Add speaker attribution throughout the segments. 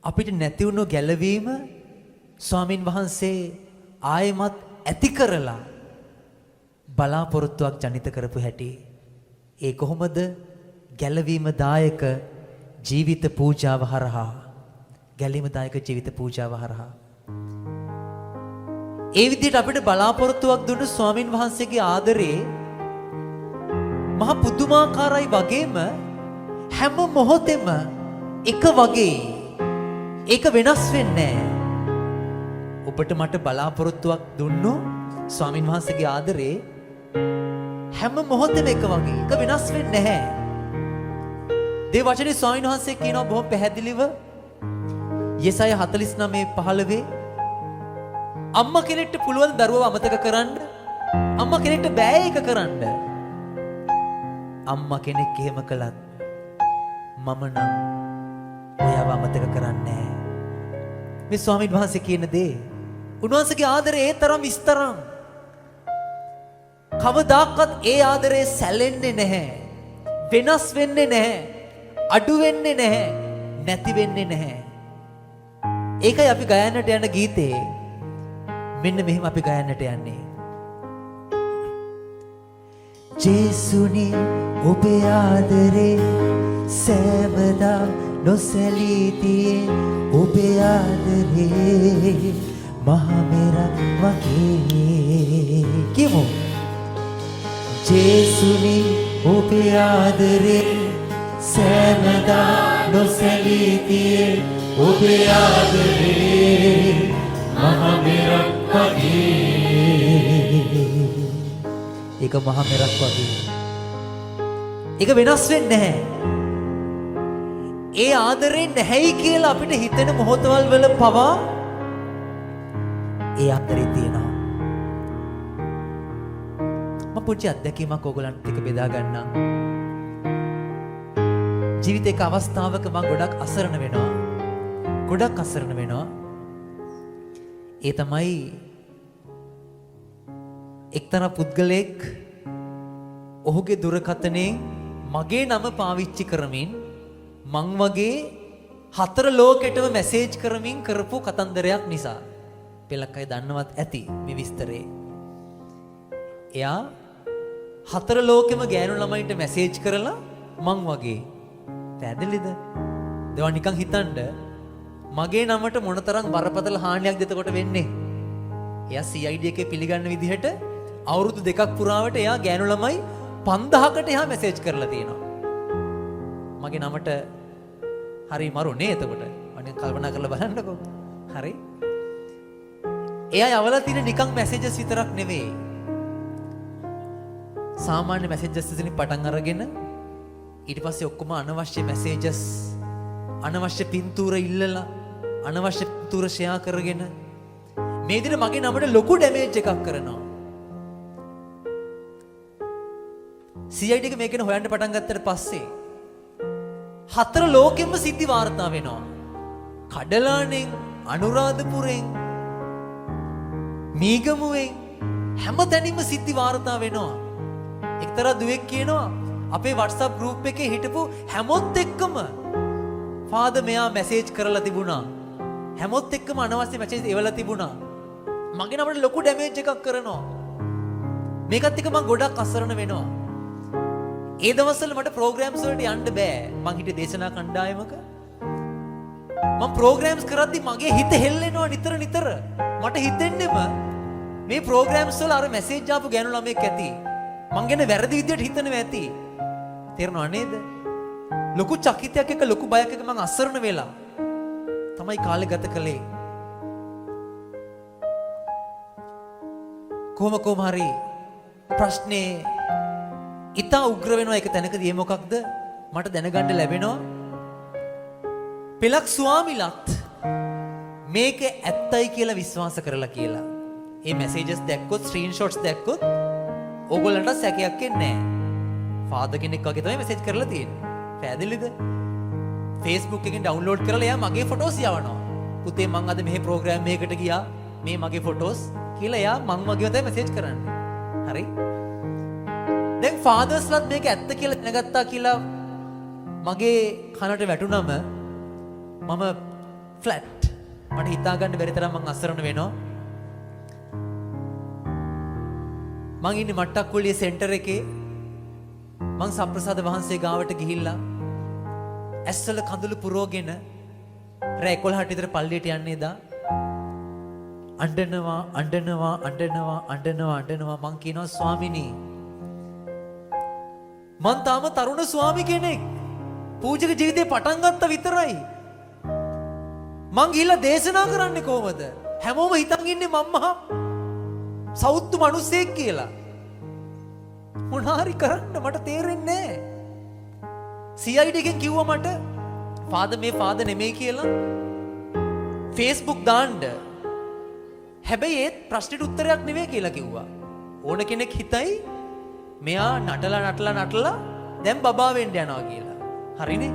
Speaker 1: අපිට නැති වුණු ගැලවීම ස්වාමින් වහන්සේ ආයමත් ඇති කරලා බලාපොරොත්තුවක් ජනිත කරපු හැටි. ඒ කොහොමද? ගැලවීම දායක ජීවිත පූජාව හරහා. ගැලවීම දායක ජීවිත පූජාව හරහා. ඒ විදිහට අපිට බලාපොරොත්තුවක් දුන්න ස්වාමින් වහන්සේගේ ආදරේ මහ පුදුමාකාරයි වගේම හැම මොහොතෙම එක වගේ. ඒක වෙනස් වෙන්නේ නැහැ. ඔබට මට බලාපොරොත්තුවක් දුන්නු ස්වාමින් වහන්සේගේ ආදරේ හැම මොහොතෙම එක වගේ. ඒක වෙනස් වෙන්නේ නැහැ. දේ වචනේ ස්වාමින් වහන්සේ කියනවා බොහොම පැහැදිලිව යෙසාය 49:15 අම්මා කෙනෙක්ට පුළුවන් දරුවව අමතක කරන්න. අම්මා කෙනෙක්ට බෑ ඒක කරන්න. අම්මා කෙනෙක් එහෙම කළත් මම නම් ඔයාව අමතක කරන්නේ නැහැ. මේ ස්වාමීන් වහන්සේ කියන දේ උන්වහන්සේගේ ආදරේ ඒ තරම් විස්තරම්. කවදාකවත් ඒ ආදරේ සැලෙන්නේ නැහැ. වෙනස් වෙන්නේ නැහැ. අඩු වෙන්නේ නැහැ. නැති වෙන්නේ නැහැ. ඒකයි අපි ගයන්නට යන ගීතේ මෙන්න මෙහෙම අපි ගයන්නට යන්නේ. ජේසුනි ඔබේ ආදරේ සෑමදා නොසැලී තියේ ඔබේ ආදරේ මහ මෙරක් වගේ. කියමු. ජේසුනි ඔබේ ආදරේ සෑමදා නොසැලී තියේ ඔබේ ආදරේ මහ මෙරක් වගේ. ඒක මහ මෙරක් වගේ. ඒක වෙනස් වෙන්නේ නැහැ. ඒ ආදරේ නැහැයි කියලා අපිට හිතෙන මොහොතවල් වල පවා ඒ ආදරේ තියෙනවා. මම පුංචි අත්දැකීමක් ඕගලන්ට එක්ක බෙදා ගන්නම්. ජීවිතේක අවස්ථාවක මම ගොඩක් අසරණ වෙනවා. ගොඩක් අසරණ වෙනවා. ඒ තමයි එක්තරා පුද්ගලෙක් ඔහුගේ දුරකථනයෙන් මගේ නම පාවිච්චි කරමින් මං වගේ 4 ලෝකෙටම මැසේජ් කරමින් කරපු කතන්දරයක් නිසා. පෙළක් අය දන්නවත් ඇති මේ විස්තරේ. එයා 4 ලෝකෙම ගෑනු ළමයින්ට මැසේජ් කරලා මං වගේ. පැහැදිලිද? දේවා නිකන් හිතන්න මගේ නමට මොනතරම් බරපතල හානියක්ද එතකොට වෙන්නේ. එයා CID එකේ පිළිගන්න විදිහට අවුරුදු 2ක් පුරාවට එයා ගෑනු ළමයි 5000කට එහා මැසේජ් කරලා තියෙනවා. මගේ නමට හරි මරුනේ එතකොට. අනේ කල්පනා කරලා බලන්නකෝ. හරි. එයා යවලා තියෙන නිකන් මැසේජස් විතරක් නෙවෙයි. සාමාන්‍ය මැසේජස් වලින් පටන් අරගෙන ඊට පස්සේ ඔක්කොම අනවශ්‍ය මැසේජස් අනවශ්‍ය පින්තූර ඉල්ලලා අනවශ්‍ය පින්තූර ෂෙයා කරගෙන මේ දින මගේ නමට ලොකු ඩැමේජ් එකක් කරනවා. CID එක මේකෙන් හොයන්න පටන් ගත්තට පස්සේ 4 ලෝකෙම සිද්ධි වාර්තා වෙනවා. කඩලානෙන්, අනුරාධපුරෙන්, මීගමුවෙන් හැම තැනින්ම සිද්ධි වාර්තා වෙනවා. එක්තරා දුවෙක් කියනවා අපේ WhatsApp group එකේ හිටපු හැමොත් එක්කම ෆාදර් මෙයා මැසේජ් කරලා තිබුණා. හැමොත් එක්කම අනවශ්‍ය මැසේජ් එවලා තිබුණා. මගේ නමට ලොකු ඩැමේජ් එකක් කරනවා. මේකත් එක්ක මම ගොඩක් අසරණ වෙනවා. ඒ දවස්වල මට ප්‍රෝග්‍රෑම්ස් වලට යන්න බෑ. මං හිටියේ දේශනා කණ්ඩායමක. මම ප්‍රෝග්‍රෑම්ස් කරද්දි මගේ හිත හෙල්ලෙනවා නිතර නිතර. මට හිතෙන්නෙම මේ ප්‍රෝග්‍රෑම්ස් වල අර මැසේජ් ආපු ගෑනු ළමෙක් ඇති. මං ගැන වැරදි විදියට හිතනවා ඇති. තේරෙනව නේද? ලොකු චකිතයක් එක ලොකු බයක් එක මං අසරණ වෙලා තමයි කාලේ ගත කළේ. කොහොම හරි ප්‍රශ්නේ ඉතා උග්‍ර වෙනවා. එක තැනකදී මොකක්ද මට දැනගන්න ලැබෙනවා. පෙලක් ස්වාමිලත් මේක ඇත්තයි කියලා විශ්වාස කරලා කියලා. මේ මැසේජස් දැක්කොත් ස්ක්‍රීන්ෂොට්ස් දැක්කොත් ඕගොල්ලන්ට සැකයක් එන්නේ නැහැ. ෆාදර් කෙනෙක් වගේ තමයි මැසේජ් කරලා තියෙන්නේ. පැහැදිලිද? Facebook එකෙන් ඩවුන්ලෝඩ් කරලා එයා මගේ ෆොටෝස් යවනවා. පුතේ මං අද මෙහි ප්‍රෝග්‍රෑම් එකකට ගියා. මේ මගේ ෆොටෝස් කියලා එයා මං වගේම තමයි මැසේජ් කරන්නේ. හරි? දැන් ෆාදර්ස්ලත් මේක ඇත්ත කියලා දැනගත්තා කියලා මගේ කනට වැටුනම මම ෆ්ලැට්. මට හිතා ගන්න බැරි තරම් මං අසරණ වෙනවා. මං ඉන්නේ මට්ටක්කුලිය සෙන්ටර් එකේ. මං සම්ප්‍රසාද වහන්සේ ගාවට ගිහිල්ලා ඇස්වල කඳුළු පුරවගෙන රෑ 11ට විතර පල්ලියට යන්නේ දා. අඬනවා මං කියනවා ස්වාමිනී මං තාම තරුණ ස්වාමි කෙනෙක්. පූජක ජීවිතේ පටන් ගත්ත විතරයි. මං ගිහිල්ලා දේශනා කරන්නේ කොහමද? හැමෝම හිතන් ඉන්නේ මම මහා සෞතු මිනිස්සෙක් කියලා. මොනාරි කරන්න මට තේරෙන්නේ නැහැ. CID එකෙන් කිව්වා මට මේ ෆාදර් නෙමෙයි කියලා Facebook දාන්න. හැබැයි ඒත් ප්‍රශ්නෙට උත්තරයක් නෙවෙයි කියලා කිව්වා. ඕන කෙනෙක් හිතයි මෙයා නටලා දැන් බබා වෙන්න යනවා කියලා. හරිනේ?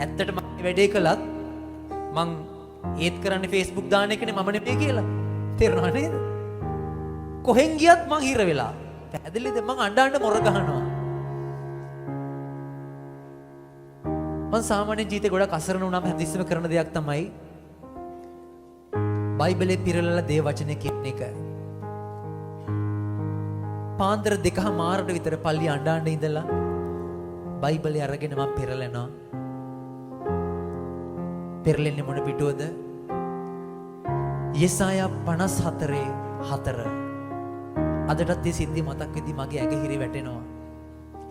Speaker 1: ඇත්තටම වැඩේ කළත් මං ඒත් කරන්නේ Facebook දාන එකනේ මම නෙමෙයි කියලා. තේරුණා නේද? කොහෙන් ගියත් මං හිර වෙලා. පැහැදිලිද? මං අඬ මොර ගහනවා. මං සාමාන්‍ය ජීවිතේ ගොඩක් අසරණ වුණාම හැමතිස්සෙම කරන දෙයක් තමයි බයිබලේ පිරලලා දේ වචනේ කියන එක. පාන්දර 2:00 විතර පල්ලි අඬ ඉඳලා බයිබලේ අරගෙන මම පෙරලනවා. පෙරලෙන්නේ මොන පිටුවද? යෙසායා 54:4. අදටත් මේ සිද්ධිය මතක් වෙද්දි මගේ ඇඟ හිරි වැටෙනවා.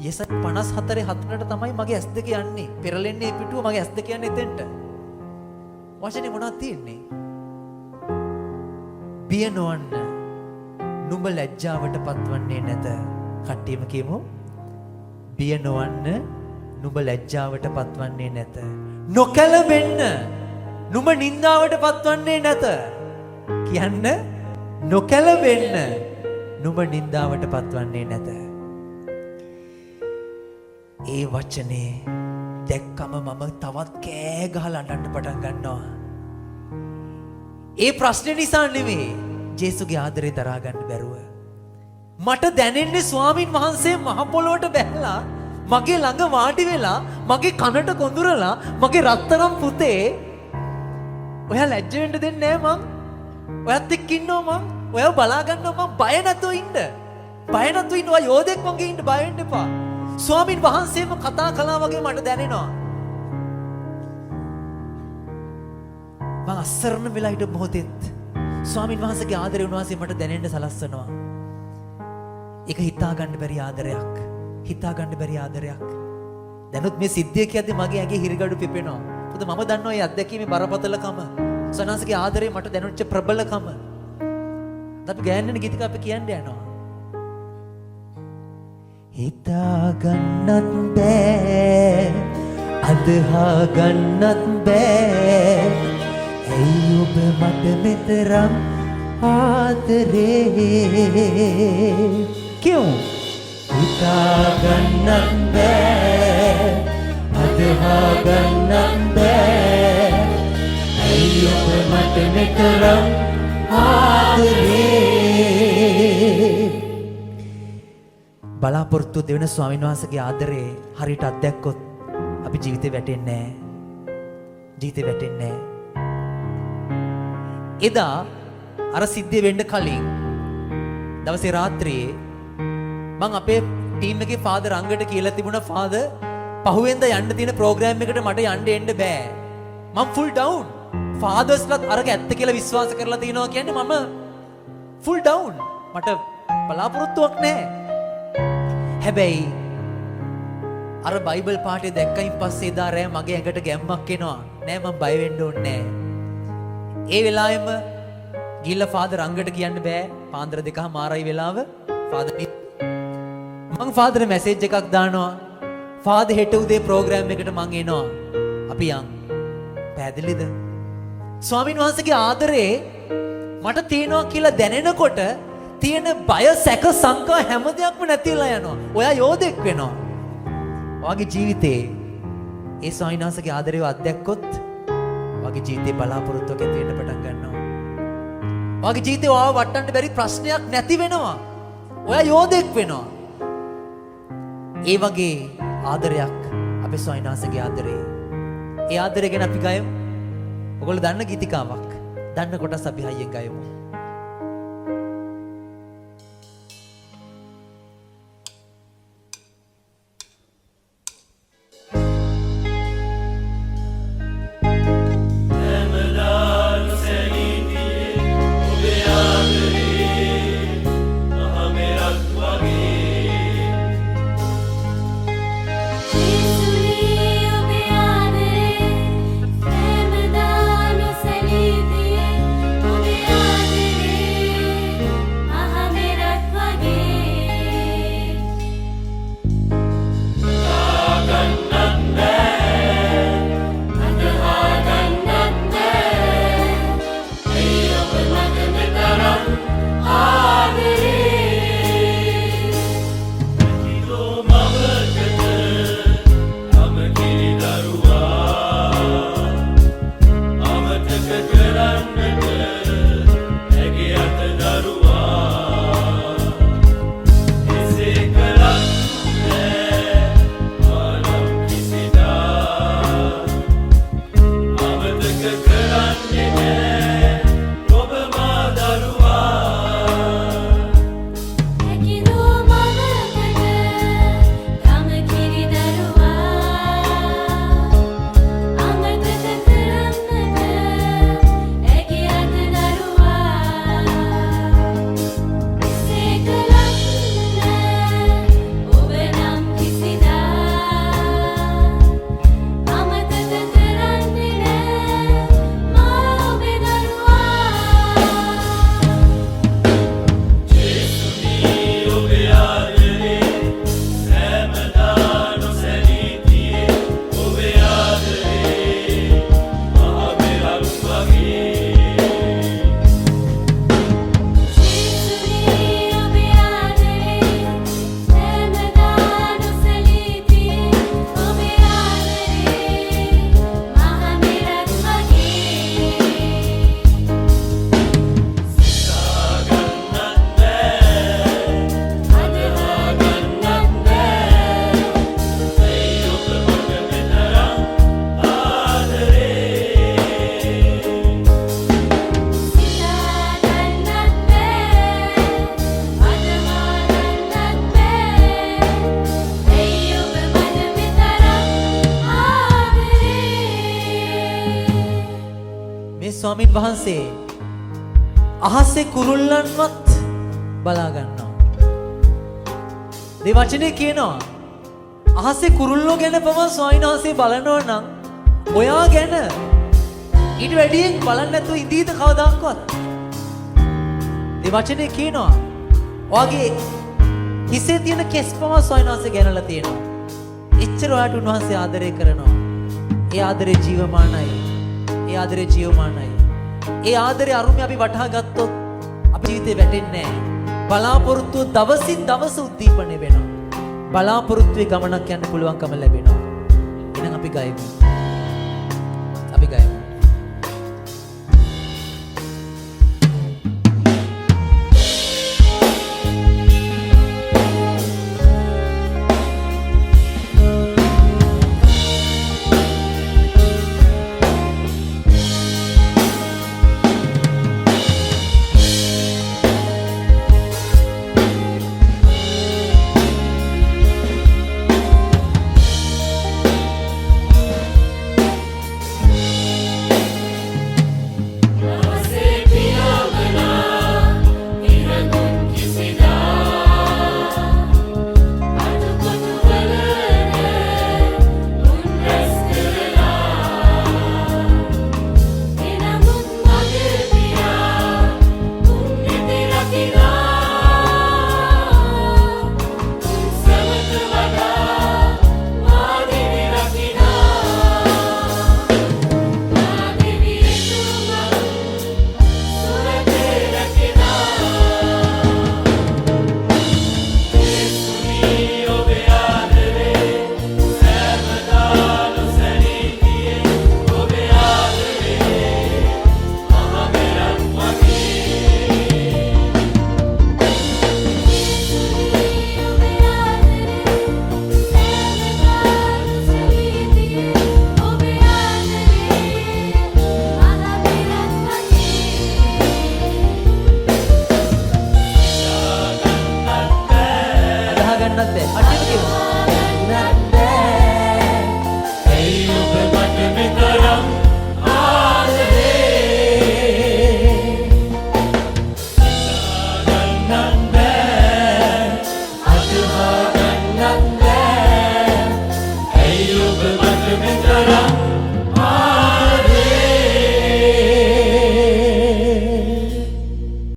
Speaker 1: යෙසායා 54:4ට තමයි මගේ ඇස් දෙක යන්නේ. පෙරලෙන්නේ මේ පිටුව මගේ ඇස් දෙක යන්නේ එතෙන්ට. වචනේ මොනවද තියෙන්නේ? බිය නොවන්න නුඹ ලැජ්ජාවට පත්වන්නේ නැත. කට්ටියම කියමු. බිය නොවන්න නුඹ ලැජ්ජාවට පත්වන්නේ නැත. නොකැළඹෙන්න නුඹ නින්දාවට පත්වන්නේ නැත. කියන්න නොකැළඹෙන්න නුඹ නින්දාවට පත්වන්නේ නැත. ඒ වචනේ දැක්කම මම තවත් කෑ ගහලා අඬන්න පටන් ගන්නවා. ඒ ප්‍රශ්නේ නිසා නෙමෙයි ජේසුගේ ආදරේ දරා ගන්න බැරුව. මට දැනෙන්නේ ස්වාමින් වහන්සේ මහ පොළොවට බැහැලා මගේ ළඟ වාඩි වෙලා මගේ කනට කොඳුරලා මගේ රත්තරන් පුතේ ඔයා ලැජ්ජ වෙන්න දෙන්නේ නැහැ මං. ඔයත් එක්ක ඉන්නවා මං. ඔයා බලා ගන්නවා මං. බය නැතුව ඉන්න. බය නැතුව ඉන්න. ඔයා යෝධෙක් වගේ ඉන්න. බය වෙන්න එපා. ස්වාමින් වහන්සේම කතා කළා වගේ මට දැනෙනවා. මං අසරණ වෙලා හිට මොහොතෙත් ස්වාමින් වහන්සේගේ ආදරය උන්වහන්සේ මට දැනෙන්න සලස්වනවා. ඒක හිතා ගන්න බැරි ආදරයක්. හිතා ගන්න බැරි ආදරයක්. දැනුත් මේ සිද්ධිය කියද්දි මගේ ඇඟේ හිරිගඩු පිපෙනවා. මොකද මම දන්නවා මේ අත්දැකීමේ බරපතලකම. සනාසගේ ආදරේ මට දැනුච්ච ප්‍රබලකම. අපි ගෑනන ගීතික අපි කියන්න යනවා. හිතා ගන්නත් බෑ අදහා ගන්නත් බෑ ඇයි ඔබ මට මෙතරම් ආදරේ කියමු. හිතා ගන්නත් බෑ අදහා ගන්නත් බෑ ඇයි ඔබ මට මෙතරම් ආදරේ. බලාපොරොත්තු දෙවෙන ස්වාමීන් වහන්සේගේ ආදරේ හරියට අත්දැක්කොත් අපි ජීවිතේ වැටෙන්නේ නැහැ. ජීවිතේ වැටෙන්නේ නැහැ. එදා අර සිද්ධිය වෙන්න කලින් දවසේ රාත්‍රියේ මං අපේ ටීම් එකේ ෆාදර් අංගට කියලා තිබුණා ෆාදර් පහුවෙන්ද යන්න තියෙන ප්‍රෝග්‍රෑම් එකට මට යන්න බෑ. මම ෆුල් ඩවුන්. ෆාදර්ස්ලත් අරක ඇත්ත කියලා විශ්වාස කරලා තිනවා කියන්නේ මම ෆුල් ඩවුන්. මට බලාපොරොත්තුවක් නැහැ. හැබැයි අර බයිබල් පාඩේ දැක්කයින් පස්සේ එදා රෑ මගේ ඇඟට ගැම්මක් එනවා. නෑ මම බය වෙන්න ඕනේ නෑ. ඒ වෙලාවෙම ගිහිල්ලා ෆාදර් අංගට කියන්න බෑ. පාන්දර 2:00 වෙලාව ෆාදර් මං ෆාදර් මැසේජ් එකක් දානවා. ෆාදර් හෙට උදේ ප්‍රෝග්‍රෑම් එකට මං එනවා. අපි යන්. පැහැදිලිද? ස්වාමීන් වහන්සේගේ ආදරේ මට තියෙනවා කියලා දැනෙනකොට තියෙන බය සැක සංකා හැම දෙයක්ම නැතිලා යනවා. ඔයා යෝධෙක් වෙනවා. ඔයාගේ ජීවිතේ ඒ ස්වාමීන් වහන්සේගේ ආදරේව අත්දැක්කොත් ඔයාගේ ජීවිතේ බලාපොරොත්තුවක් ඇති වෙන්න පටන් ගන්නවා. ඔයාගේ ජීවිතේ ඔයාව වටන්න බැරි ප්‍රශ්නයක් නැති වෙනවා. ඔයා යෝධෙක් වෙනවා. ඒ වගේ ආදරයක් අපේ ස්වාමීන් වහන්සේගේ ආදරේ. ඒ ආදරය ගැන අපි ගයමු. ඔයගොල්ලෝ දන්න ගීතිකාවක්. දන්න කොටස් අපි හයියෙන් ගයමු. ස්වාමීන් වහන්සේ අහසේ කුරුල්ලන්වත් බලා ගන්නවා. මේ වචනේ කියනවා අහසේ කුරුල්ලෝ ගැන පවා ස්වාමීන් වහන්සේ බලනවා නම් ඔයා ගැන ඊට වැඩියෙන් බලන්න නැතුව ඉඳීද කවදාවත්? මේ වචනේ කියනවා ඔයාගේ හිසේ තියෙන කෙස් පවා ස්වාමීන් වහන්සේ ගැනලා තියෙනවා. එච්චර ඔයාට උන්වහන්සේ ආදරය කරනවා. ඒ ආදරේ ජීවමානයි. ඒ ආදරේ ජීවමානයි. ඒ ආදරේ අරුමේ අපි වටහා ගත්තොත් අපේ ජීවිතේ වැටෙන්නේ නැහැ. බලාපොරොත්තුව දවසින් දවස උද්දීපනය වෙනවා. බලාපොරොත්තුවේ ගමනක් යන්න පුළුවන්කම ලැබෙනවා. එහෙනම් අපි ගයමු. අපි ගයමු. බෑ. අනිත් කියමු.